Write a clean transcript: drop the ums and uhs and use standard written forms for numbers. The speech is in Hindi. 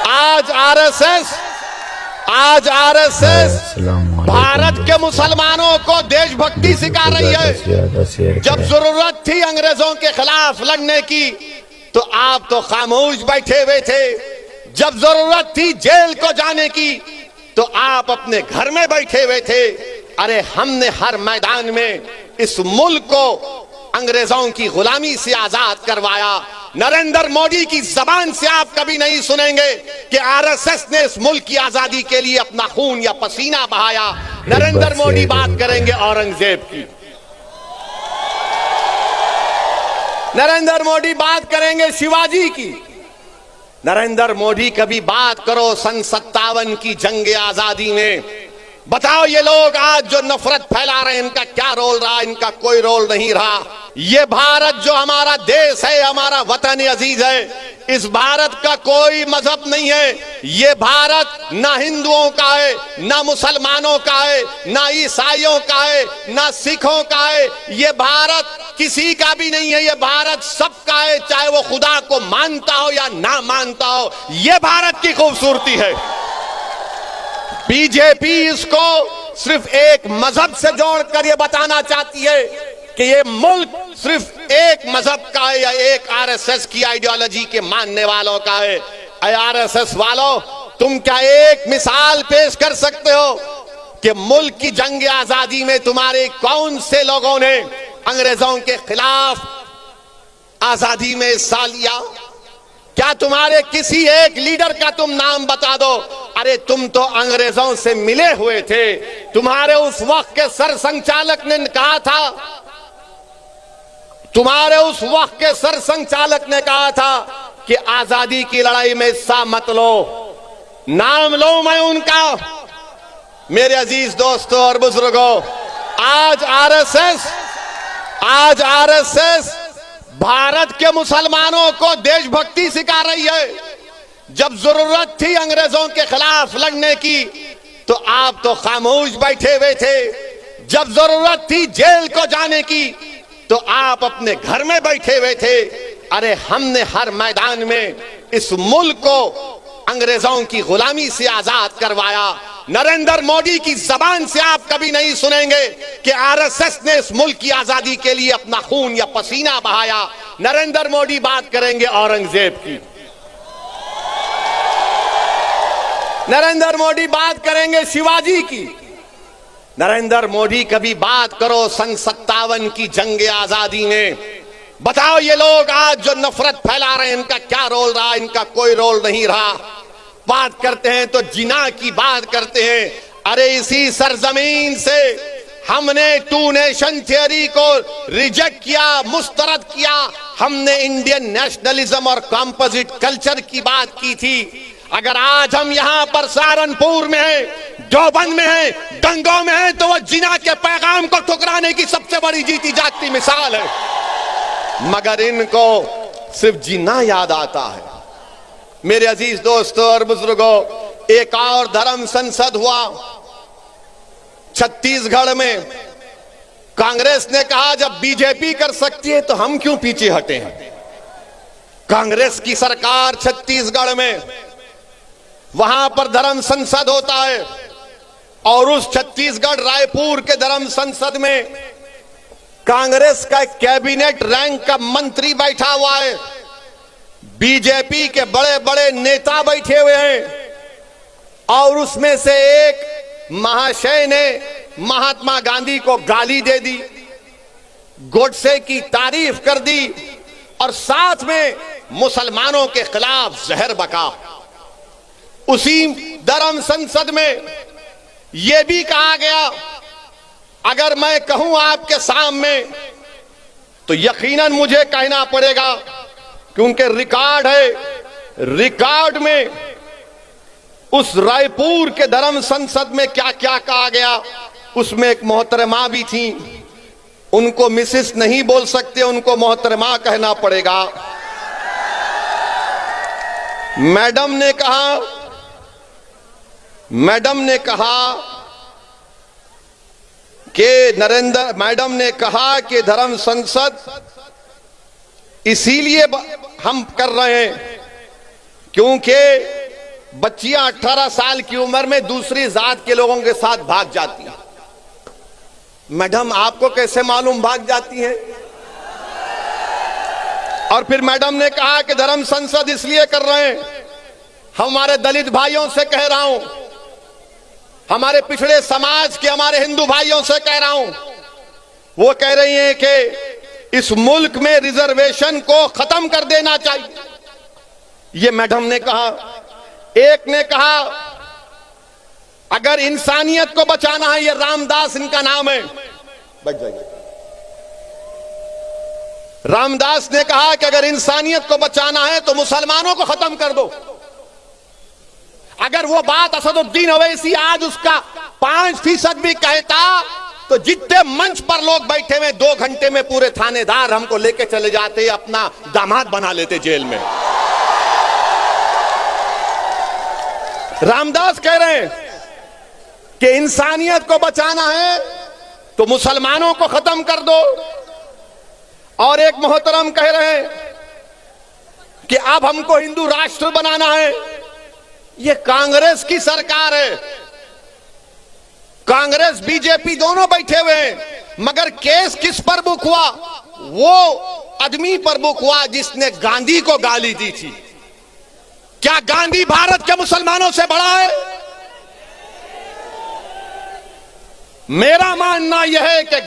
आज आरएसएस भारत के मुसलमानों को देशभक्ति सिखा रही है। जब जरूरत थी अंग्रेजों के खिलाफ लड़ने की तो आप तो खामोश बैठे हुए थे। जब जरूरत थी जेल को जाने की तो आप अपने घर में बैठे हुए थे। अरे हमने हर मैदान में इस मुल्क को अंग्रेजों की गुलामी से आजाद करवाया। नरेंद्र मोदी की जबान से आप कभी नहीं सुनेंगे कि आरएसएस ने इस मुल्क की आजादी के लिए अपना खून या पसीना बहाया। नरेंद्र मोदी बात करेंगे औरंगजेब की, नरेंद्र मोदी बात करेंगे शिवाजी की, नरेंद्र मोदी कभी बात करो सन 57 की जंग आजादी में। बताओ ये लोग आज जो नफरत फैला रहे हैं इनका क्या रोल रहा? इनका कोई रोल नहीं रहा। ये भारत जो हमारा देश है, हमारा वतन अजीज है, इस भारत का कोई मजहब नहीं है। ये भारत ना हिंदुओं का है, ना मुसलमानों का है, ना ईसाइयों का है, ना सिखों का है। ये भारत किसी का भी नहीं है। ये भारत सबका है, चाहे वो खुदा को मानता हो या ना मानता हो। ये भारत की खूबसूरती है। बीजेपी इसको सिर्फ एक मजहब से जोड़कर ये बताना चाहती है कि ये मुल्क सिर्फ एक मजहब का है या एक आरएसएस की आइडियोलॉजी के मानने वालों का है। आरएसएस वालों, तुम क्या एक मिसाल पेश कर सकते हो कि मुल्क की जंग आजादी में तुम्हारे कौन से लोगों ने अंग्रेजों के खिलाफ आजादी में हिस्सा लिया? क्या तुम्हारे किसी एक लीडर का तुम नाम बता दो। अरे तुम तो अंग्रेजों से मिले हुए थे। तुम्हारे उस वक्त के सर संचालक ने कहा था, तुम्हारे उस वक्त के सर संचालक ने कहा था कि आजादी की लड़ाई में हिस्सा मत लो। नाम लो मैं उनका। मेरे अजीज दोस्तों और बुजुर्गों, आज आरएसएस भारत के मुसलमानों को देशभक्ति सिखा रही है। जब जरूरत थी अंग्रेजों के खिलाफ लड़ने की तो आप तो खामोश बैठे हुए थे। जब जरूरत थी जेल को जाने की तो आप अपने घर में बैठे हुए थे। अरे हमने हर मैदान में इस मुल्क को अंग्रेजों की गुलामी से आजाद करवाया। नरेंद्र मोदी की जबान से आप कभी नहीं सुनेंगे कि आरएसएस ने इस मुल्क की आजादी के लिए अपना खून या पसीना बहाया। नरेंद्र मोदी बात करेंगे औरंगजेब की, नरेंद्र मोदी बात करेंगे शिवाजी की, नरेंद्र मोदी कभी बात करो सन 57 की जंग आजादी में। बताओ ये लोग आज जो नफरत फैला रहे हैं इनका क्या रोल रहा? इनका कोई रोल नहीं रहा। बात करते हैं तो जिना की बात करते हैं। अरे इसी सरजमीन से हमने टू नेशन थियरी को रिजेक्ट किया, मुस्तरद किया। हमने इंडियन नेशनलिज्म और कंपोजिट कल्चर की बात की थी। अगर आज हम यहां पर सहारनपुर में हैं, देवबंद में हैं, दंगों में हैं, तो वो जिना के पैगाम को ठुकराने की सबसे बड़ी जीती जागती मिसाल है। मगर इनको सिर्फ जिना याद आता है। मेरे अजीज दोस्तों और बुजुर्गों, एक और धर्म संसद हुआ छत्तीसगढ़ में। कांग्रेस ने कहा जब बीजेपी कर सकती है तो हम क्यों पीछे हटे हैं। कांग्रेस की सरकार छत्तीसगढ़ में, वहां पर धर्म संसद होता है और उस छत्तीसगढ़ रायपुर के धर्म संसद में कांग्रेस का कैबिनेट रैंक का मंत्री बैठा हुआ है। बीजेपी के बड़े बड़े नेता बैठे हुए हैं और उसमें से एक महाशय ने महात्मा गांधी को गाली दे दी, गोडसे की तारीफ कर दी और साथ में मुसलमानों के खिलाफ जहर बका। उसी धर्म संसद में यह भी कहा गया, अगर मैं कहूं आपके सामने तो यकीनन मुझे कहना पड़ेगा क्योंकि रिकॉर्ड है। रिकॉर्ड में उस रायपुर के धर्म संसद में क्या क्या कहा गया, उसमें एक मोहतरमा भी थी। उनको मिसेस नहीं बोल सकते, उनको मोहतरमा कहना पड़ेगा। मैडम ने कहा कि मैडम ने कहा कि धर्म संसद इसीलिए हम कर रहे हैं क्योंकि बच्चियां 18 साल की उम्र में दूसरी जात के लोगों के साथ भाग जाती हैं। मैडम आपको कैसे मालूम भाग जाती है? और फिर मैडम ने कहा कि धर्म संसद इसलिए कर रहे हैं, हमारे दलित भाइयों से कह रहा हूं, हमारे पिछड़े समाज के हमारे हिंदू भाइयों से कह रहा हूं, वो कह रही हैं कि इस मुल्क में रिजर्वेशन को खत्म कर देना चाहिए। ये मैडम ने कहा। एक ने कहा अगर इंसानियत को बचाना है, ये रामदास इनका नाम है, बच जाएगा। रामदास ने कहा कि अगर इंसानियत को बचाना है तो मुसलमानों को खत्म कर दो। अगर वो बात असदुद्दीन ओवैसी आज उसका 5% भी कहता तो जितने मंच पर लोग बैठे हुए 2 घंटे में पूरे थानेदार हमको लेके चले जाते, अपना दामाद बना लेते जेल में। रामदास कह रहे हैं कि इंसानियत को बचाना है तो मुसलमानों को खत्म कर दो। और एक मोहतरम कह रहे हैं कि अब हमको हिंदू राष्ट्र बनाना है। ये कांग्रेस की सरकार है, कांग्रेस बीजेपी दोनों बैठे हुए हैं, मगर केस किस पर बुक हुआ? वो आदमी पर बुक हुआ जिसने गांधी को गाली दी थी। क्या गांधी भारत के मुसलमानों से बड़ा है? मेरा मानना यह है कि